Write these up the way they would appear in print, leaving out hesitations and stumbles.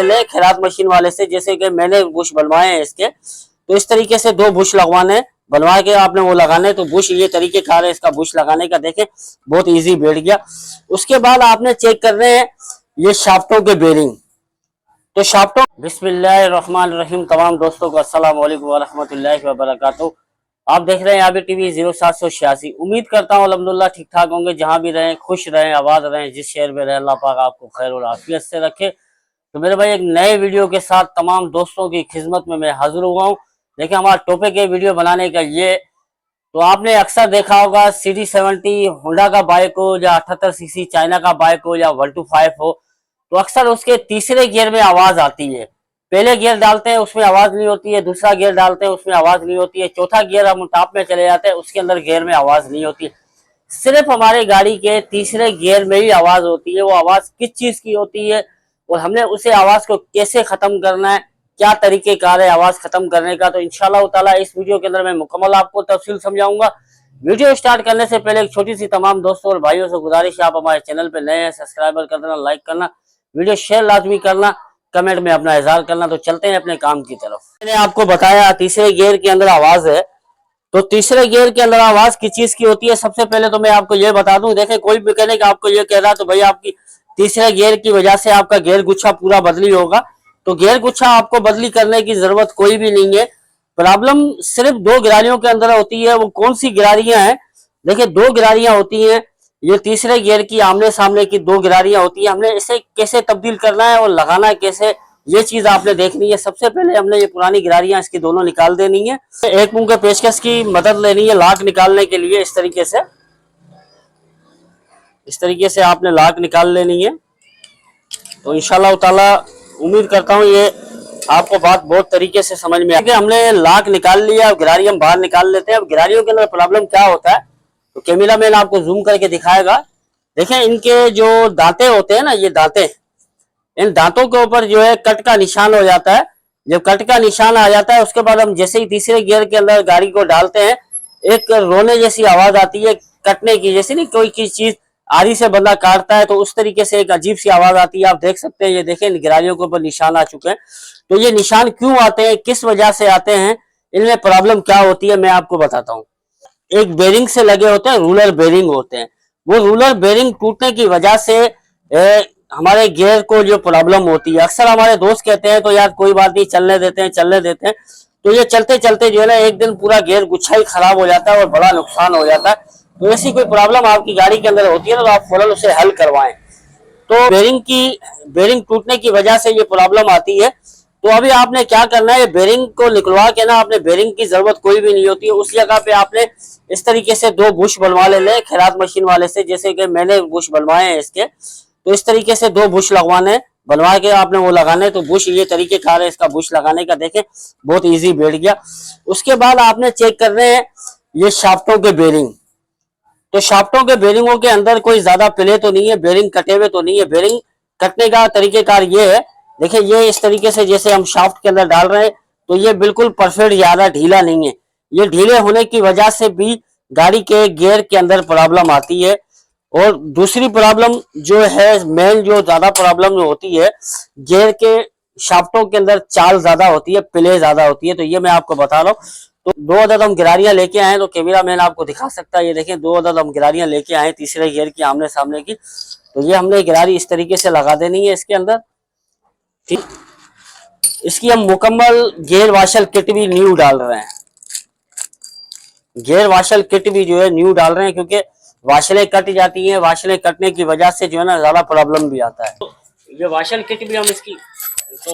लें खैरात मशीन वाले से, जैसे कि मैंने बुश बनवाए हैं इसके। तो इस तरीके से 2 बुश लगवाने, बनवा के आपने वो लगाने। तो बुश ये तरीके कार है इसका बुश लगाने का, देखें बहुत इजी बैठ गया। उसके बाद आपने चेक करने हैं ये शाफ्टों के बेरिंग। तो शाफ्टों, बिस्मिल्लाहिर्रहमानिर्रहीम। तमाम दोस्तों को अस्सलाम वालेकुम वरहमतुल्लाहि वबरकातुहू। आप देख रहे हैं यहाँ टीवी 0786। उम्मीद करता हूँ अल्हम्दुलिल्लाह ठीक ठाक होंगे, जहां भी रहें खुश रहें, आबाद रहें, जिस शहर में रहें अल्लाह पाक आपको खैर और आफियत से रखे। तो मेरे भाई एक नए वीडियो के साथ तमाम दोस्तों की खिदमत में मैं हाजिर हुआ हूँ। देखिए हमारा टॉपिक है वीडियो बनाने का ये। तो आपने अक्सर देखा होगा CD70 होंडा का बाइक हो या 78cc चाइना का बाइक हो या 125 हो, तो अक्सर उसके तीसरे गियर में आवाज आती है। पहले गियर डालते हैं उसमें आवाज नहीं होती है, दूसरा गियर डालते हैं उसमें आवाज नहीं होती है, चौथा गियर हम टॉप में चले जाते हैं उसके अंदर गियर में आवाज नहीं होती। सिर्फ हमारे गाड़ी के तीसरे गियर में ही आवाज होती है। वो आवाज किस चीज की होती है और हमने उसे आवाज को कैसे खत्म करना है, क्या तरीके कार है आवाज खत्म करने का, तो इंशाल्लाह ताला इस वीडियो के अंदर मैं मुकम्मल आपको तफसील समझाऊंगा। वीडियो स्टार्ट करने से पहले एक छोटी सी तमाम दोस्तों और भाइयों से गुजारिश है, आप हमारे चैनल पे नए हैं सब्सक्राइबर कर देना, लाइक करना, वीडियो शेयर लाजमी करना, कमेंट में अपना इजहार करना। तो चलते हैं अपने काम की तरफ। मैंने आपको बताया तीसरे गियर के अंदर आवाज है। तो तीसरे गियर के अंदर आवाज किस चीज की होती है, सबसे पहले तो मैं आपको ये बता दूं। देखें कोई भी मैकेनिक आपको ये कह रहा है तो भाई आपकी तीसरे गियर की वजह से आपका गियर गुच्छा पूरा बदली होगा, तो गियर गुच्छा आपको बदली करने की जरूरत कोई भी नहीं है। प्रॉब्लम सिर्फ 2 गिरारियों के अंदर होती है। वो कौन सी गिरारियां हैं? देखिए 2 गिरारियां होती हैं। ये तीसरे गियर की आमने सामने की 2 गिरारियां होती है। हमने इसे कैसे तब्दील करना है और लगाना है कैसे, ये चीज आपने देखनी है। सबसे पहले हमने ये पुरानी गिरारियां इसकी दोनों निकाल देनी है। एक मुंह के पेचकस की मदद लेनी है लाक निकालने के लिए। इस तरीके से आपने लाक निकाल लेनी है। तो इंशाल्लाह ताला उम्मीद करता हूँ ये आपको बात बहुत तरीके से समझ में आ गई। हमने लाक निकाल लिया, अब गिरारी हम बाहर निकाल लेते हैं। अब गिरारियों के अंदर प्रॉब्लम क्या होता है तो कैमरा मैन आपको जूम करके दिखाएगा। देखें इनके जो दांते होते हैं ना, ये दांते, इन दांतों के ऊपर जो है कट का निशान हो जाता है। जब कट का निशान आ जाता है उसके बाद हम जैसे ही तीसरे गियर के अंदर गाड़ी को डालते हैं, एक रोने जैसी आवाज आती है, कटने की जैसी, नहीं कोई चीज आरी से बंदा काटता है तो उस तरीके से एक अजीब सी आवाज आती है। आप देख सकते हैं, ये देखें गिरारियों के ऊपर निशान आ चुके हैं। तो ये निशान क्यों आते हैं, किस वजह से आते हैं, इनमें प्रॉब्लम क्या होती है मैं आपको बताता हूँ। एक बेरिंग से लगे होते हैं, रूलर बेरिंग होते हैं। वो रूलर बेरिंग टूटने की वजह से हमारे गियर को जो प्रॉब्लम होती है, अक्सर हमारे दोस्त कहते हैं तो यार कोई बात नहीं चलने देते हैं। तो ये चलते चलते जो है ना एक दिन पूरा गियर गुच्छा ही खराब हो जाता है और बड़ा नुकसान हो जाता है। तो ऐसी कोई प्रॉब्लम आपकी गाड़ी के अंदर होती है ना तो आप फौरन उसे हल करवाएं। तो बेरिंग टूटने की वजह से ये प्रॉब्लम आती है। तो अभी आपने क्या करना है, बेरिंग को निकलवा के ना, आपने बेरिंग की जरूरत कोई भी नहीं होती है। उस जगह पे आपने इस तरीके से 2 बुश बनवा ले खैरात मशीन वाले से, जैसे कि मैंने बुश बनवाए हैं इसके। तो इस तरीके से 2 बुश लगवाने, बनवा के आपने वो लगाने। तो बुश ये तरीके कार है इसका बुश लगाने का, देखें बहुत इजी बैठ गया। उसके बाद आपने चेक करने हैं ये शाफ्टों के बेरिंग। तो शाफ्टों के बेरिंगों के अंदर कोई ज्यादा पिले तो नहीं है, बेरिंग कटे हुए तो नहीं है। बेरिंग कटने का तरीकेकार ये है, देखिए ये इस तरीके से जैसे हम शाफ्ट के अंदर डाल रहे हैं तो ये बिल्कुल परफेक्ट, ज्यादा ढीला नहीं है। ये ढीले होने की वजह से भी गाड़ी के गियर के अंदर प्रॉब्लम आती है। और दूसरी प्रॉब्लम जो है, मेन जो ज्यादा प्रॉब्लम होती है, गियर के शाफ्टों के अंदर चाल ज्यादा होती है, पिले ज्यादा होती है। तो ये मैं आपको बता रहा हूँ। तो 2 अदद हम गिरारियां लेके आए, तो कैमरा मैन आपको दिखा सकता है। ये देखें 2 अदद हम गिरारियां लेके आए तीसरे गियर की आमने सामने की। तो ये हमने गिरारी इस तरीके से लगा देनी है इसके अंदर। ठीक, इसकी हम मुकम्मल गियर वाशल किट भी न्यू डाल रहे हैं। गियर वाशल किट भी जो है न्यू डाल रहे हैं, क्योंकि वाशलें कट जाती हैं। वाशलें कटने की वजह से जो है ना ज्यादा प्रॉब्लम भी आता है। तो ये वाशल किट भी हम इसकी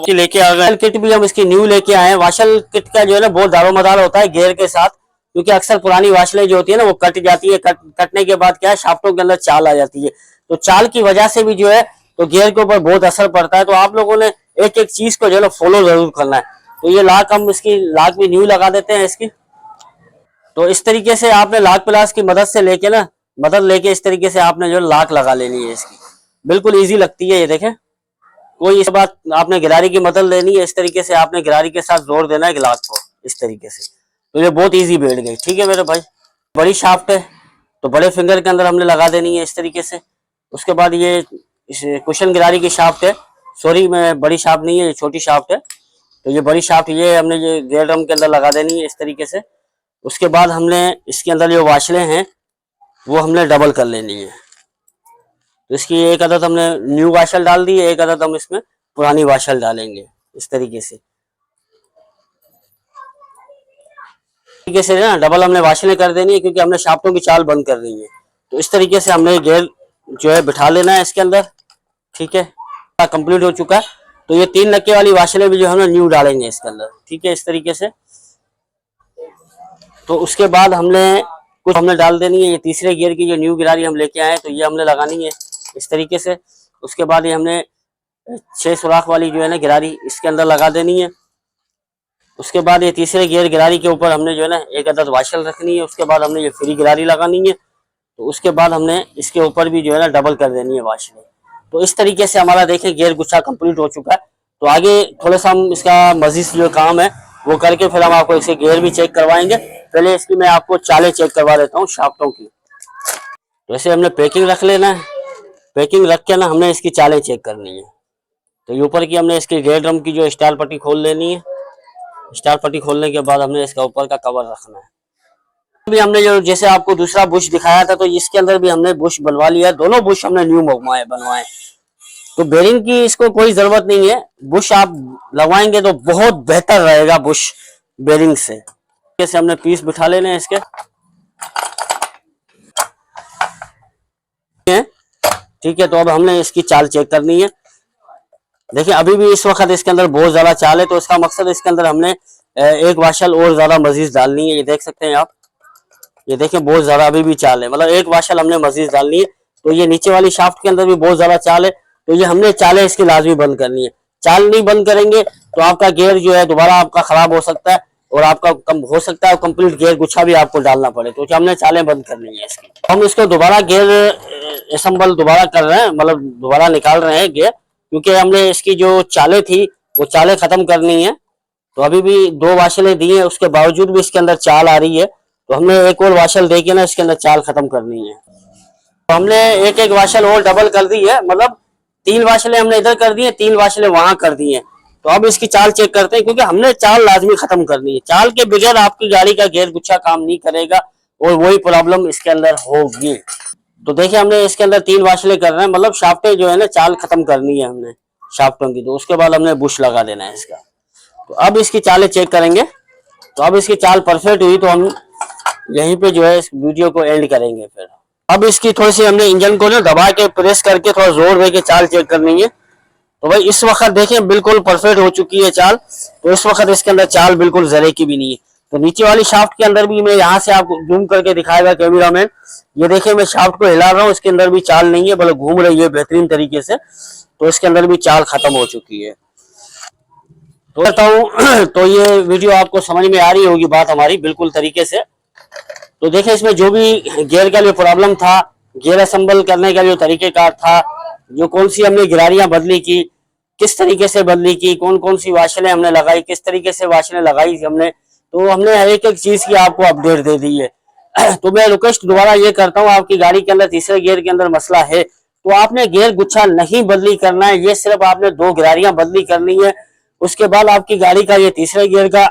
लेके आ गए, किट भी हम इसकी न्यू लेके आए हैं। वाशल किट का जो है ना बहुत दारोमदार होता है गियर के साथ, क्योंकि अक्सर पुरानी वाशलें जो होती है ना वो कट जाती है। कटने के बाद क्या है, शाफ्टों के अंदर चाल आ जाती है। तो चाल की वजह से भी जो है तो गियर के ऊपर बहुत असर पड़ता है। तो आप लोगों ने एक एक चीज को जो है ना फॉलो जरूर करना है। तो ये लाक हम इसकी लाक भी न्यू लगा देते हैं इसकी। तो इस तरीके से आपने लाक प्लास की मदद लेके इस तरीके से आपने जो लाक लगा लेनी है इसकी। बिल्कुल ईजी लगती है, ये देखें, कोई इस बात, आपने गिरारी की मदद लेनी है। इस तरीके से आपने गिरारी के साथ जोड़ देना है लाक को इस तरीके से। तो ये बहुत इजी बैठ गई। ठीक है मेरे भाई, बड़ी शाफ्ट है तो बड़े फिंगर के अंदर हमने लगा देनी है इस तरीके से। उसके बाद ये कुशन गिरारी की शाफ्ट है, सॉरी, मैं बड़ी शाफ्ट नहीं है, ये छोटी शाफ्ट है। तो ये बड़ी शाफ्ट ये हमने ये गियर ड्रम के अंदर लगा देनी है इस तरीके से। उसके बाद हमने इसके अंदर जो वाशलें हैं वो हमने डबल कर लेनी है। तो इसकी एक अदद हमने न्यू वाशल डाल दी है, एक अदद हम इसमें पुरानी वाशल डालेंगे इस तरीके से। तरीके से ना डबल हमने वाशलें कर देनी है, क्योंकि हमने शाफ्टों की चाल बंद कर दी है। तो इस तरीके से हमने गियर जो है बिठा लेना है इसके अंदर। ठीक है, कंप्लीट हो चुका है। तो ये 3 नक्के वाली वाशलें भी जो है ना न्यू डालेंगे इसके अंदर। ठीक है, इस तरीके से। तो उसके बाद हमने डाल देनी है ये तीसरे गियर की जो न्यू गिरारी हम लेके आए, तो ये हमने लगानी है इस तरीके से। उसके बाद ये हमने 6 सुराख वाली जो है ना गिरारी इसके अंदर लगा देनी है। उसके बाद ये तीसरे गियर गिरारी के ऊपर हमने जो है ना एक अदद वाशल रखनी है। उसके बाद हमने ये फ्री गिरारी लगानी है। तो उसके बाद हमने इसके ऊपर भी जो है ना डबल कर देनी है वाशलें। तो इस तरीके से हमारा देखें गियर गुच्छा कंप्लीट हो चुका है। तो आगे थोड़ा सा हम इसका मजीद जो काम है वो करके फिर हम आपको इसके गियर भी चेक करवाएंगे। पहले इसकी मैं आपको चालें चेक करवा देता हूँ शाफ्टों की। तो ऐसे हमने पैकिंग रख लेना है। पैकिंग रख के ना हमने इसकी चालें चेक करनी है। तो ये ऊपर की हमने इसके गियर ड्रम की जो स्टार पट्टी खोल लेनी है। स्टार पट्टी खोलने के बाद हमने इसका ऊपर का कवर रखना है। अभी हमने जो जैसे आपको दूसरा बुश दिखाया था, तो इसके अंदर भी हमने बुश बनवा लिया। दोनों बुश हमने न्यू बनवाए। तो बेरिंग की इसको कोई जरूरत नहीं है, बुश आप लगवाएंगे तो बहुत बेहतर रहेगा बुश बेरिंग से। जैसे हमने पीस बिठा लेने हैं इसके। ठीक है, तो अब हमने इसकी चाल चेक करनी है। देखिए अभी भी इस वक्त इसके अंदर बहुत ज्यादा चाल है, तो इसका मकसद इसके अंदर हमने एक वाशल और ज्यादा मजीद डालनी है। ये देख सकते हैं आप, ये देखें बहुत ज्यादा अभी भी चाल है, मतलब एक वाशल हमने मजीद डालनी है। तो ये नीचे वाली शाफ्ट के अंदर भी बहुत ज्यादा चाल है, तो ये हमने चालें इसकी लाजमी बंद करनी है। चाल नहीं बंद करेंगे तो आपका गियर जो है दोबारा आपका खराब हो सकता है, और आपका कम हो सकता है कंप्लीट गियर गुच्छा भी आपको डालना पड़े। तो हमने चालें बंद करनी है इसकी। हम इसको दोबारा गियर असम्बल दोबारा कर रहे हैं, मतलब दोबारा निकाल रहे हैं गियर, क्योंकि हमने इसकी जो चालें थी वो चालें खत्म करनी है। तो अभी भी 2 वाशलें दी हैं, उसके बावजूद भी इसके अंदर चाल आ रही है। तो हमने एक और वाशल देके ना इसके अंदर चाल खत्म करनी है। तो हमने एक एक वाशल और डबल कर दी है, मतलब 3 वाशलें हमने इधर कर दी है, 3 वाशलें वहां कर दी हैं। तो अब इसकी चाल चेक करते हैं, क्योंकि हमने चाल लाजमी खत्म करनी है। चाल के बगैर आपकी गाड़ी का गियर गुच्छा काम नहीं करेगा और वही प्रॉब्लम इसके अंदर होगी। तो देखिए हमने इसके अंदर 3 वाशलें कर रहे हैं, मतलब शाफ्टें जो है ना चाल खत्म करनी है हमने शाफ्टों की। तो उसके बाद हमने बुश लगा देना है इसका। तो अब इसकी चालें चेक करेंगे। तो अब इसकी चाल परफेक्ट हुई तो हम यहीं पे जो है इस वीडियो को एंड करेंगे। फिर अब इसकी थोड़ी सी हमने इंजन को ना दबा के प्रेस करके थोड़ा जोर दे के चाल चेक करनी है। तो भाई इस वक्त देखें बिल्कुल परफेक्ट हो चुकी है चाल। तो इस वक्त इसके अंदर चाल बिल्कुल जरे की भी नहीं है। तो नीचे वाली शाफ्ट के अंदर भी मैं यहाँ से आपको जूम करके दिखाएगा कैमरा मैन, ये देखें मैं शाफ्ट को हिला रहा हूँ, इसके अंदर भी चाल नहीं है, बल्कि घूम रही है बेहतरीन तरीके से। तो इसके अंदर भी चाल खत्म हो चुकी है। तो बताऊं तो ये वीडियो आपको समझ में आ रही होगी बात हमारी बिल्कुल तरीके से। तो देखिए इसमें जो भी गियर का जो प्रॉब्लम था, गियर असेंबल करने का जो तरीकेकार था, जो कौन सी हमने गिरारियां बदली की, किस तरीके से बदली की, कौन कौन सी वाशलें हमने लगाई, किस तरीके से वाशलें लगाई हमने, तो हमने हर एक चीज की आपको अपडेट दे दी है। तो मैं रिक्वेस्ट दोबारा ये करता हूँ, आपकी गाड़ी के अंदर तीसरे गियर के अंदर मसला है तो आपने गियर गुच्छा नहीं बदली करना है, ये सिर्फ आपने 2 गिरारियां बदली करनी है। उसके बाद आपकी गाड़ी का ये तीसरे गियर का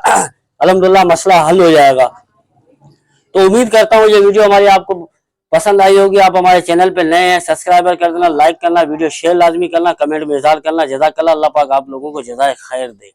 अल्हम्दुलिल्लाह मसला हल हो जाएगा। तो उम्मीद करता हूँ ये वीडियो हमारी आपको पसंद आई होगी। आप हमारे चैनल पे नए हैं, सब्सक्राइबर कर देना, लाइक करना, वीडियो शेयर लाजमी करना, कमेंट में इज़हार करना। जज़ाकल्लाह, अल्लाह पाक आप लोगों को जज़ाए खैर दे।